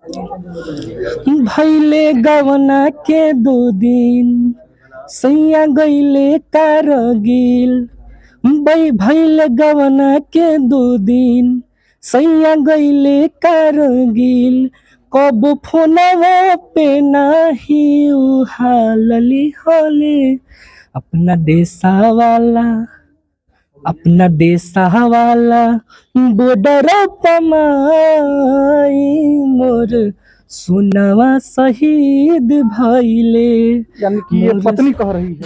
भैले गवना के 2 दिन सैया गईले कारगिल। भैले गवना के 2 दिन सैया गईले कारगिल। कब फोनवा पे नाही उहालली होले अपना देशा वाला बॉर्डर पमाई मोर सुनवा शहीद भइले। यानी कि ये पत्नी कह रही है।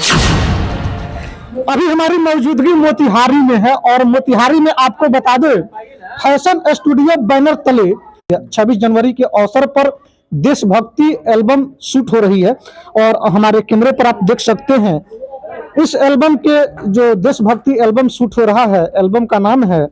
अभी हमारी मौजूदगी मोतिहारी में है और मोतिहारी में आपको बता दो फैशन स्टूडियो बैनर तले 26 जनवरी के अवसर पर देशभक्ति एल्बम शूट हो रही है और हमारे कैमरे पर आप देख सकते हैं इस एल्बम के जो देशभक्ति एल्बम शूट हो रहा है। एल्बम का नाम है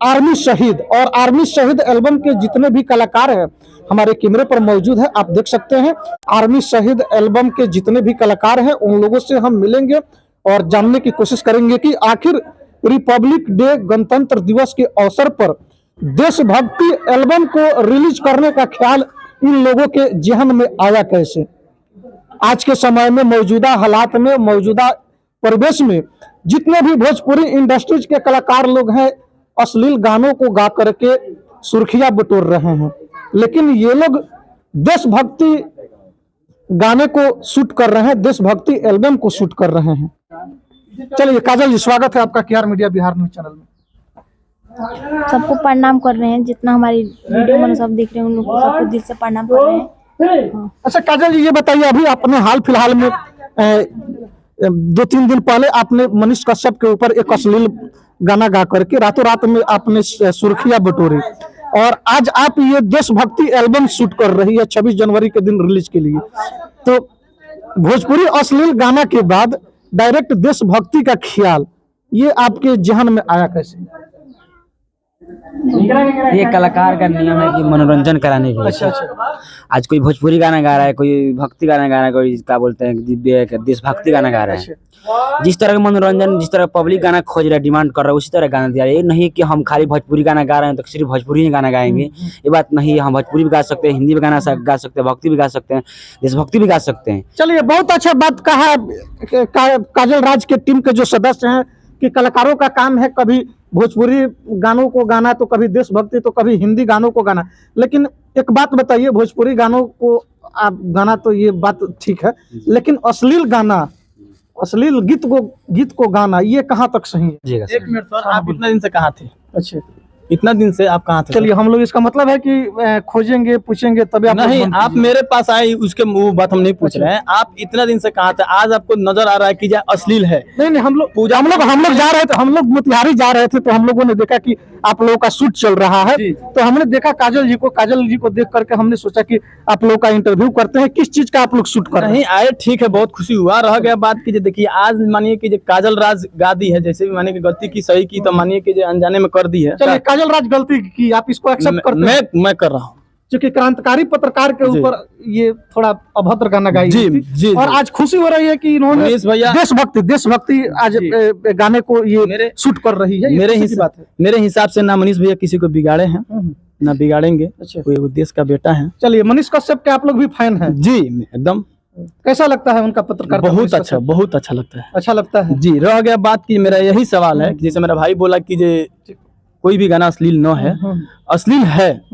आर्मी शहीद और आर्मी शहीद एल्बम के जितने भी कलाकार हैं हमारे कैमरे पर मौजूद है, आप देख सकते हैं। आर्मी शहीद एल्बम के जितने भी कलाकार हैं उन लोगों से हम मिलेंगे और जानने की कोशिश करेंगे कि आखिर रिपब्लिक डे गणतंत्र दिवस के अवसर पर देशभक्ति एल्बम को रिलीज करने का ख्याल इन लोगों के जहन में आया कैसे। आज के समय में मौजूदा हालात में मौजूदा परिवेश में जितने भी भोजपुरी इंडस्ट्रीज के कलाकार लोग हैं अश्लील गानों को गा करके सुर्खियां बटोर रहे हैं, लेकिन ये लोग देशभक्ति गाने को शूट कर रहे हैं, देशभक्ति एल्बम को शूट कर रहे हैं। चलिए काजल जी, स्वागत है आपका KR media Bihar news channel में। सबको प्रणाम कर रहे हैं, जितना हमारी वीडियो में सब देख रहे हैं उन लोग को सबको दिल से प्रणाम कर रहे हैं। अच्छा काजल जी, ये बताइए अभी आपने हाल फिलहाल में 2-3 दिन पहले आपने मनीष कश्यप के ऊपर एक अश्लील गाना गा करके रातों रात में आपने सुर्खियां बटोरी और आज आप ये देशभक्ति एल्बम शूट कर रही है 26 जनवरी के दिन रिलीज के लिए। तो भोजपुरी अश्लील गाना के बाद डायरेक्ट देशभक्ति का ख्याल ये आपके जहन में आया कैसे? ये कलाकार का नियम है कि मनोरंजन कराने के लिए। अच्छा अच्छा। आज कोई भोजपुरी गाना गा रहा है, कोई भक्ति गाना गा रहा है, कोई क्या बोलते हैं देशभक्ति गाना गा रहा है। जिस तरह का मनोरंजन, जिस तरह पब्लिक गाना खोज रहा है, डिमांड कर रहा है, उसी तरह गाना दिया। ये नहीं कि हम खाली भोजपुरी गाना गा रहे हैं तो सिर्फ भोजपुरी ही गाना गाएंगे, ये बात नहीं। हम भोजपुरी भी गा सकते हैं, हिंदी भी गाना गा सकते हैं, भक्ति भी गा सकते हैं, देशभक्ति भी गा सकते हैं। चलिए, बहुत अच्छा बात कहा काजल राज के टीम के जो सदस्य हैं कि कलाकारों का काम है कभी भोजपुरी गानों को गाना तो कभी देशभक्ति तो कभी हिंदी गानों को गाना। लेकिन एक बात बताइए, भोजपुरी गानों को आप गाना तो ये बात ठीक है, लेकिन अश्लील गाना, अश्लील गीत को गाना ये कहाँ तक सही है? एक मिनट सर, आप इतना दिन से कहाँ थे? अच्छा, इतना दिन से आप कहाँ थे? चलिए, हम लोग इसका मतलब है कि खोजेंगे पूछेंगे तभी आप नहीं, आप मेरे पास आए उसके वो बात हम नहीं पूछ रहे हैं। आप इतना दिन से कहाँ थे? आज आपको नजर आ रहा है कि जो अश्लील है। नहीं, हम लोग जा रहे थे, हम लोग मोतिहारी जा रहे थे तो हम लोगों ने देखा कि आप लोगों का शूट चल रहा है, तो हमने देखा काजल जी को देख करके हमने सोचा कि आप लोग का इंटरव्यू करते हैं। किस चीज का आप लोग शूट कर रहे हैं? नहीं आए, ठीक है, बहुत खुशी हुआ। रह गया बात की देखिए, आज मानिए कि जो काजल राज गा दी है, जैसे भी मानिए कि गलती की सही की तो मानिए कि जो अनजाने में कर दी है। चलिए, काजल राज गलती की, आप इसको एक्सेप्ट करते हैं? मैं कर रहा हूँ, क्योंकि क्रांतिकारी पत्रकार के ऊपर ये थोड़ा अभद्र गाना गाई जी, और आज खुशी हो रही है कि इन्होंने देशभक्ति आज गाने को ये शूट कर रही है। मेरे हिसाब से ना मनीष भैया किसी को बिगाड़े हैं ना बिगाड़ेंगे। अच्छा, कोई देश का बेटा है। चलिए, मनीष कश्यप के आप लोग भी फैन हैं? जी, एकदम। कैसा लगता है उनका पत्रकार? बहुत अच्छा लगता है। अच्छा लगता है जी। रह गया बात की मेरा यही सवाल है कि जैसे मेरा भाई बोला कि जे कोई भी गाना अश्लील न है, अश्लील है।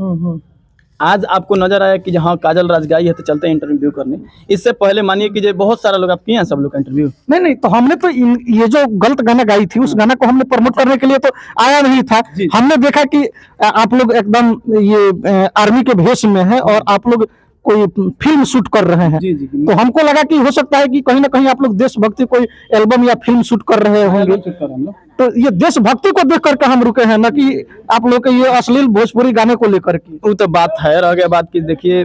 आज आपको नजर आया कि जहाँ काजल राज गाई है तो चलते हैं इंटरव्यू करने। इससे पहले मानिए कि बहुत सारा लोग आप किए हैं, सब लोग का इंटरव्यू। नहीं, तो हमने तो ये जो गलत गाना गाई थी उस गाना को हमने प्रमोट करने के लिए तो आया नहीं था। हमने देखा कि आप लोग एकदम ये आर्मी के भेष में है और आप लोग कोई फिल्म शूट कर रहे हैं। तो हमको लगा कि हो सकता है कि कहीं ना कहीं आप लोग देशभक्ति कोई एल्बम या फिल्म शूट कर रहे होंगे। तो ये देशभक्ति को देख करके हम रुके हैं, ना कि आप लोग के ये अश्लील भोजपुरी गाने को लेकर के। वो तो बात है। रह गया बात की देखिए,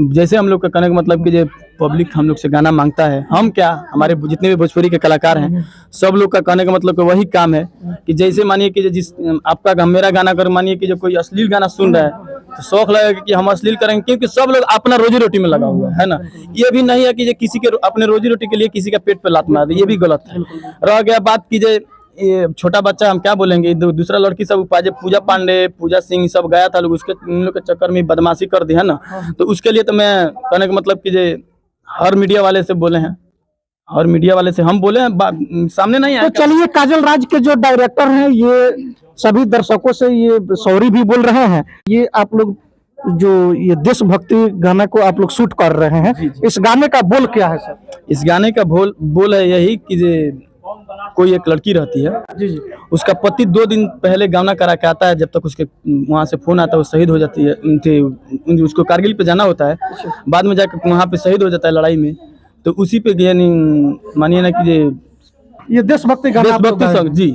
जैसे हम लोग का कहने का मतलब कि जो पब्लिक हम लोग से गाना मांगता है, हम क्या हमारे जितने भी भोजपुरी के कलाकार हैं सब लोग का कहने का मतलब कि वही काम है कि जैसे मानिए कि जिस आपका मेरा गाना कर मानिए कि जो कोई अश्लील गाना सुन रहा है तो शौक लगेगा कि हम अश्लील करेंगे, क्योंकि सब लोग अपना रोजी रोटी में लगा हुआ है ना। ये भी नहीं है कि किसी के अपने रोजी रोटी के लिए किसी का पेट पे लात मार दे, ये भी गलत है। रह गया बात की ये छोटा बच्चा हम क्या बोलेंगे, दूसरा लड़की सब उपाजे पूजा पांडे, पूजा सिंह सब गया था लोग, उसके उन लोग के चक्कर में बदमाशी कर दी है ना। तो उसके लिए तो मैं कहने का मतलब कि जे हर मीडिया वाले से बोले हैं, हर मीडिया वाले से हम बोले हैं, सामने नहीं तो आया। चलिए, काजल राज के जो डायरेक्टर हैं ये सभी दर्शकों से ये सॉरी भी बोल रहे हैं। ये आप लोग जो ये देशभक्ति गाना को आप लोग शूट कर रहे हैं, इस गाने का बोल क्या है सर? इस गाने का बोल है यही कि जे कोई एक लड़की रहती है, जी जी। उसका पति 2 दिन पहले गाना करा के आता है, जब तक उसके वहाँ से फोन आता है वो शहीद हो जाती है। उसको कारगिल पे जाना होता है, बाद में जाकर वहाँ पे शहीद हो जाता है लड़ाई में। तो उसी पे यानी मानिए ना कि ये देशभक्ति गाना आप लोग देशभक्ति सॉन्ग, जी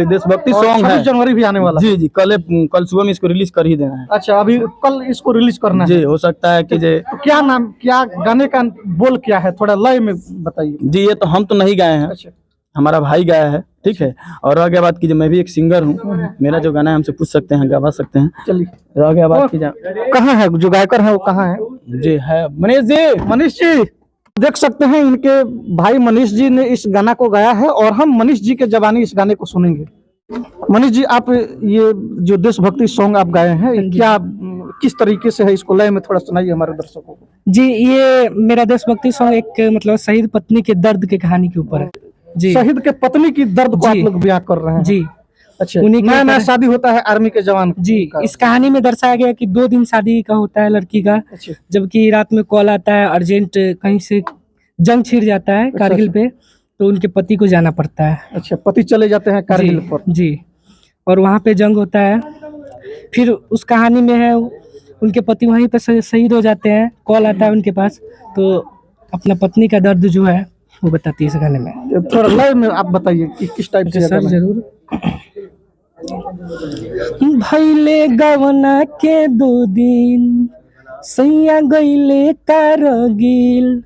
देशभक्ति और सॉन्ग 26 है। जनवरी भी आने वाला है। जी जी, कल सुबह में इसको रिलीज कर ही देना है। अच्छा, अभी कल इसको रिलीज करना है। जी, हो सकता है कि जे तो क्या नाम, क्या गाने का बोल क्या है, थोड़ा लय में बताइए। जी, ये तो हम तो नहीं गाए हैं, अच्छा, हमारा भाई गाया है, ठीक है। और रह गया बात की, मैं भी एक सिंगर हूँ, मेरा जो गाना है हमसे पूछ सकते हैं, गवा सकते हैं। चलिए। रह गया बात की, कहाँ है जो गायकर है, वो कहाँ है? जी है मनीष जी। मनीष जी, देख सकते हैं इनके भाई मनीष जी ने इस गाना को गाया है और हम मनीष जी के जबानी इस गाने को सुनेंगे। मनीष जी, आप ये जो देशभक्ति सॉन्ग आप गाए हैं, क्या किस तरीके से है, इसको लय में थोड़ा सुनाइए हमारे दर्शकों को। जी, ये मेरा देशभक्ति सॉन्ग एक मतलब शहीद पत्नी के दर्द की कहानी के ऊपर है। जी, शहीद के पत्नी की दर्द को आप जी। लोग बयां कर रहे हैं। जी अच्छा, उन्हीं के नया नया ऊपर- शादी होता है आर्मी के जवान जी, का। इस कहानी में दर्शाया गया कि 2 दिन शादी का होता है लड़की का, अच्छा, जबकि रात में कॉल आता है अर्जेंट, कहीं से जंग छिड़ जाता है कारगिल पे, तो उनके पति को जाना पड़ता है। अच्छा, पति चले जाते हैं कारगिल जी, पर। जी, और वहाँ पे जंग होता है। फिर उस कहानी में है उनके पति वहीं पे शहीद हो जाते हैं, कॉल आता है उनके पास, तो अपना पत्नी का दर्द जो है वो बताती है इस गाने में। थोड़ा लय में आप बताइए कि किस टाइप से सर गाना है। जरूर। भैले गवना के 2 दिन सैया गईले कारगिल,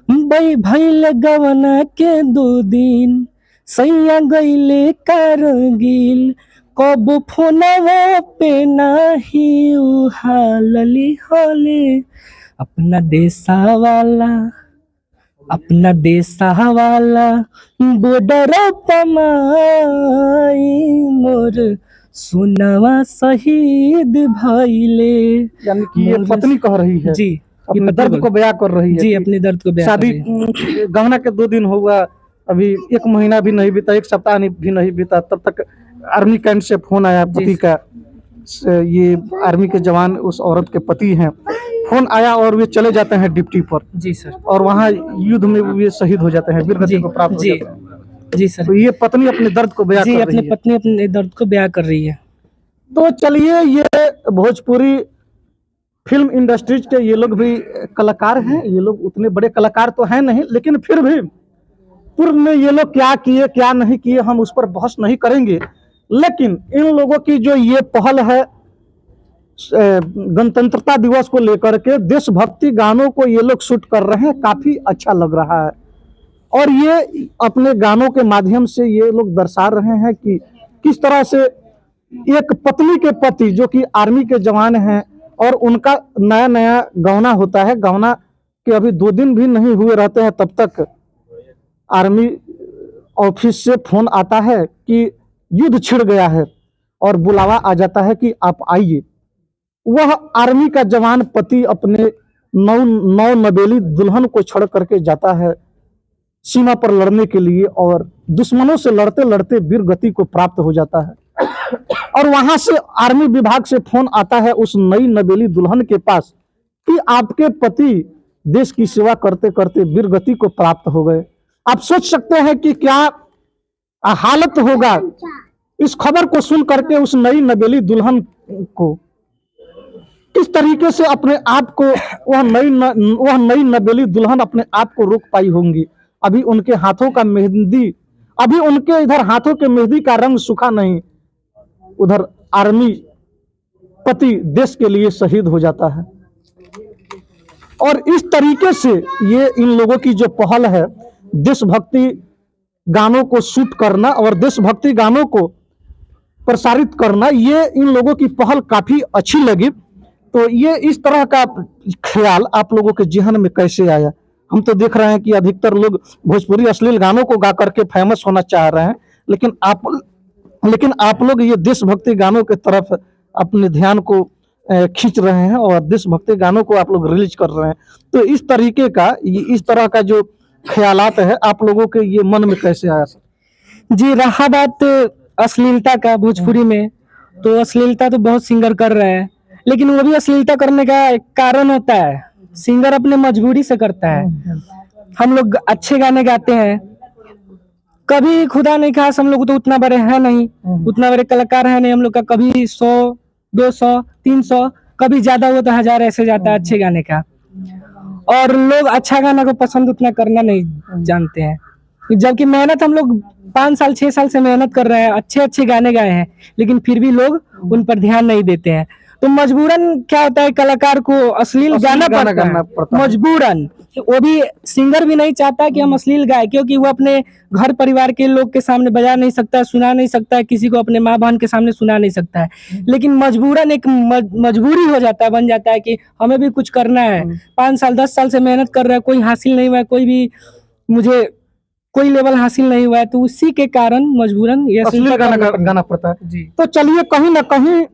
भैले गवना के 2 दिन सैया गईले कारगिल, कब फोनवा पे नाही उहालली होले, अपना देशा वाला बॉर्डर पमाई मोर सुनवा शहीद भइले। यानी कि ये पत्नी कह रही है, जी, अपने दर्द को बयां कर रही है जी, कि अपने दर्द को बयां शादी कर रही है। गहना के 2 दिन हुआ, अभी 1 महीना भी नहीं बीता, 1 सप्ताह भी नहीं बीता, तब तक आर्मी कैंप से फोन आया पति का। ये आर्मी के जवान उस औरत के पति हैं, फोन आया और वे चले जाते हैं ड्यूटी पर, जी सर। और वहाँ युद्ध में वे शहीद हो जाते हैं, वीरगति को प्राप्त हो जी, जाते हैं। जी सर। तो ये पत्नी अपने दर्द को बयां जी, कर अपने रही है। पत्नी अपने दर्द को बयां कर रही है। तो चलिए, ये भोजपुरी फिल्म इंडस्ट्रीज के ये लोग भी कलाकार हैं। ये लोग उतने बड़े कलाकार तो हैं नहीं, लेकिन फिर भी पूर्व में ये लोग क्या किए क्या नहीं किए हम उस पर बहस नहीं करेंगे। लेकिन इन लोगों की जो ये पहल है गणतंत्रता दिवस को लेकर के, देशभक्ति गानों को ये लोग शूट कर रहे हैं, काफी अच्छा लग रहा है। और ये अपने गानों के माध्यम से ये लोग दर्शा रहे हैं कि किस तरह से एक पत्नी के पति जो कि आर्मी के जवान हैं और उनका नया नया गौना होता है, गौना के अभी 2 दिन भी नहीं हुए रहते हैं, तब तक आर्मी ऑफिस से फोन आता है कि युद्ध छिड़ गया है और बुलावा आ जाता है कि आप आइए। वह आर्मी का जवान पति अपने नौ नवेली दुल्हन को छोड़ करके जाता है सीमा पर लड़ने के लिए, और दुश्मनों से लड़ते लड़ते वीर गति को प्राप्त हो जाता है। और वहां से आर्मी विभाग से फोन आता है उस नई नवेली दुल्हन के पास कि आपके पति देश की सेवा करते करते वीर गति को प्राप्त हो गए। आप सोच सकते हैं कि क्या हालत होगा इस खबर को सुन करके उस नई नवेली दुल्हन को, किस तरीके से अपने आप को वह नई नवेली दुल्हन अपने आप को रोक पाई होंगी। अभी उनके हाथों का मेहंदी, अभी उनके इधर हाथों के मेहंदी का रंग सूखा नहीं, उधर आर्मी पति देश के लिए शहीद हो जाता है। और इस तरीके से ये इन लोगों की जो पहल है देशभक्ति गानों को शूट करना और देशभक्ति गानों को प्रसारित करना, ये इन लोगों की पहल काफी अच्छी लगी। तो ये इस तरह का ख्याल आप लोगों के जहन में कैसे आया? हम तो देख रहे हैं कि अधिकतर लोग भोजपुरी अश्लील गानों को गा करके फेमस होना चाह रहे हैं, लेकिन आप लोग ये देशभक्ति गानों की तरफ अपने ध्यान को खींच रहे हैं और देशभक्ति गानों को आप लोग रिलीज कर रहे हैं। तो इस तरीके का इस तरह का जो ख्यालात है आप लोगों के ये मन में कैसे आया सर? जी, रहा बात अश्लीलता का भोजपुरी में, तो अश्लीलता तो बहुत सिंगर कर रहे हैं, लेकिन वो भी अश्लीलता करने का एक कारण होता है, सिंगर अपने मजबूरी से करता है। हम लोग अच्छे गाने गाते हैं, कभी खुदा नहीं खास हम लोग तो उतना बड़े हैं नहीं, उतना बड़े कलाकार है नहीं हम लोग का, कभी 100 200 300 कभी ज्यादा हुआ तो 1000 ऐसे जाता है अच्छे गाने का। और लोग अच्छा गाना को पसंद उतना करना नहीं जानते हैं, जबकि मेहनत हम लोग 5 साल 6 साल से मेहनत कर रहे हैं, अच्छे अच्छे गाने गाए हैं, लेकिन फिर भी लोग उन पर ध्यान नहीं देते हैं। तो मजबूरन क्या होता है, कलाकार को अश्लील गाना पड़ता है, मजबूरन। वो भी सिंगर भी नहीं चाहता कि हम अश्लील गाए, क्योंकि वो अपने घर परिवार के लोग के सामने बजा नहीं सकता, सुना नहीं सकता, किसी को अपने माँ बहन के सामने सुना नहीं सकता है। लेकिन मजबूरन एक मजबूरी हो जाता है, बन जाता है कि हमें भी कुछ करना है। 5 साल 10 साल से मेहनत कर रहा है, कोई हासिल नहीं हुआ है, मुझे कोई लेवल हासिल नहीं हुआ है, तो उसी के कारण मजबूरन ये अश्लील गाना पड़ता है जी। तो चलिए, कहीं ना कहीं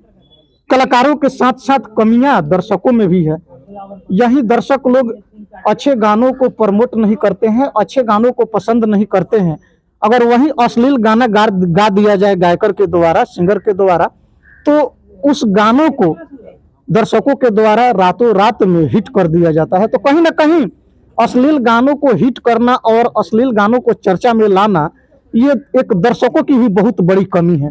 कलाकारों के साथ साथ कमियां दर्शकों में भी है। यही दर्शक लोग अच्छे गानों को प्रमोट नहीं करते हैं, अच्छे गानों को पसंद नहीं करते हैं। अगर वही अश्लील गाना गा दिया जाए गायकर के द्वारा, सिंगर के द्वारा, तो उस गानों को दर्शकों के द्वारा रातों रात में हिट कर दिया जाता है। तो कहीं ना कहीं अश्लील गानों को हिट करना और अश्लील गानों को चर्चा में लाना, ये एक दर्शकों की भी बहुत बड़ी कमी है।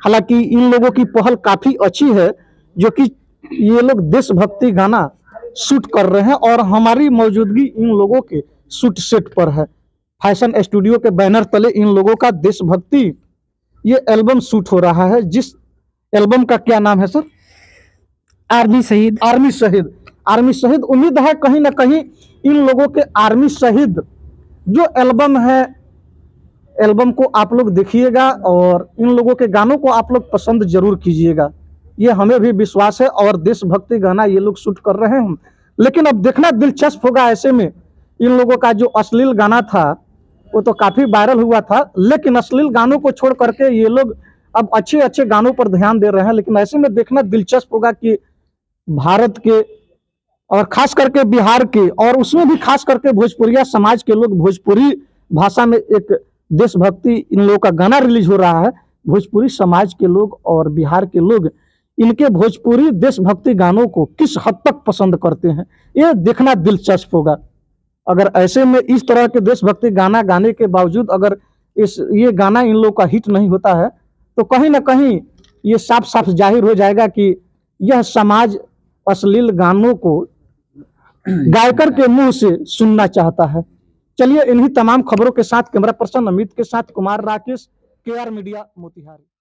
हालांकि इन लोगों की पहल काफी अच्छी है, जो कि ये लोग देशभक्ति गाना शूट कर रहे हैं और हमारी मौजूदगी इन लोगों के शूट सेट पर है। फैशन स्टूडियो के बैनर तले इन लोगों का देशभक्ति ये एल्बम शूट हो रहा है। जिस एल्बम का क्या नाम है सर? आर्मी शहीद। आर्मी शहीद। आर्मी शहीद। उम्मीद है कहीं ना कहीं इन लोगों के आर्मी शहीद जो एल्बम है, एल्बम को आप लोग देखिएगा और इन लोगों के गानों को आप लोग पसंद जरूर कीजिएगा, ये हमें भी विश्वास है। और देशभक्ति गाना ये लोग शूट कर रहे हैं, लेकिन अब देखना दिलचस्प होगा। ऐसे में इन लोगों का जो अश्लील गाना था वो तो काफी वायरल हुआ था, लेकिन अश्लील गानों को छोड़ करके ये लोग अब अच्छे अच्छे गानों पर ध्यान दे रहे हैं। लेकिन ऐसे में देखना दिलचस्प होगा कि भारत के और खास करके बिहार के, और उसमें भी खास करके भोजपुरिया समाज के लोग, भोजपुरी भाषा में एक देशभक्ति इन लोगों का गाना रिलीज हो रहा है। भोजपुरी समाज के लोग और बिहार के लोग इनके भोजपुरी देशभक्ति गानों को किस हद तक पसंद करते हैं, ये देखना दिलचस्प होगा। अगर ऐसे में इस तरह के देशभक्ति गाना गाने के बावजूद अगर ये गाना इन लोगों का हिट नहीं होता है, तो कहीं ना कहीं ये साफ साफ जाहिर हो जाएगा कि यह समाज अश्लील गानों को गायकर के मुंह से सुनना चाहता है। चलिए, इन्हीं तमाम खबरों के साथ कैमरा पर्सन अमित के साथ कुमार राकेश, KR मीडिया, मोतिहारी।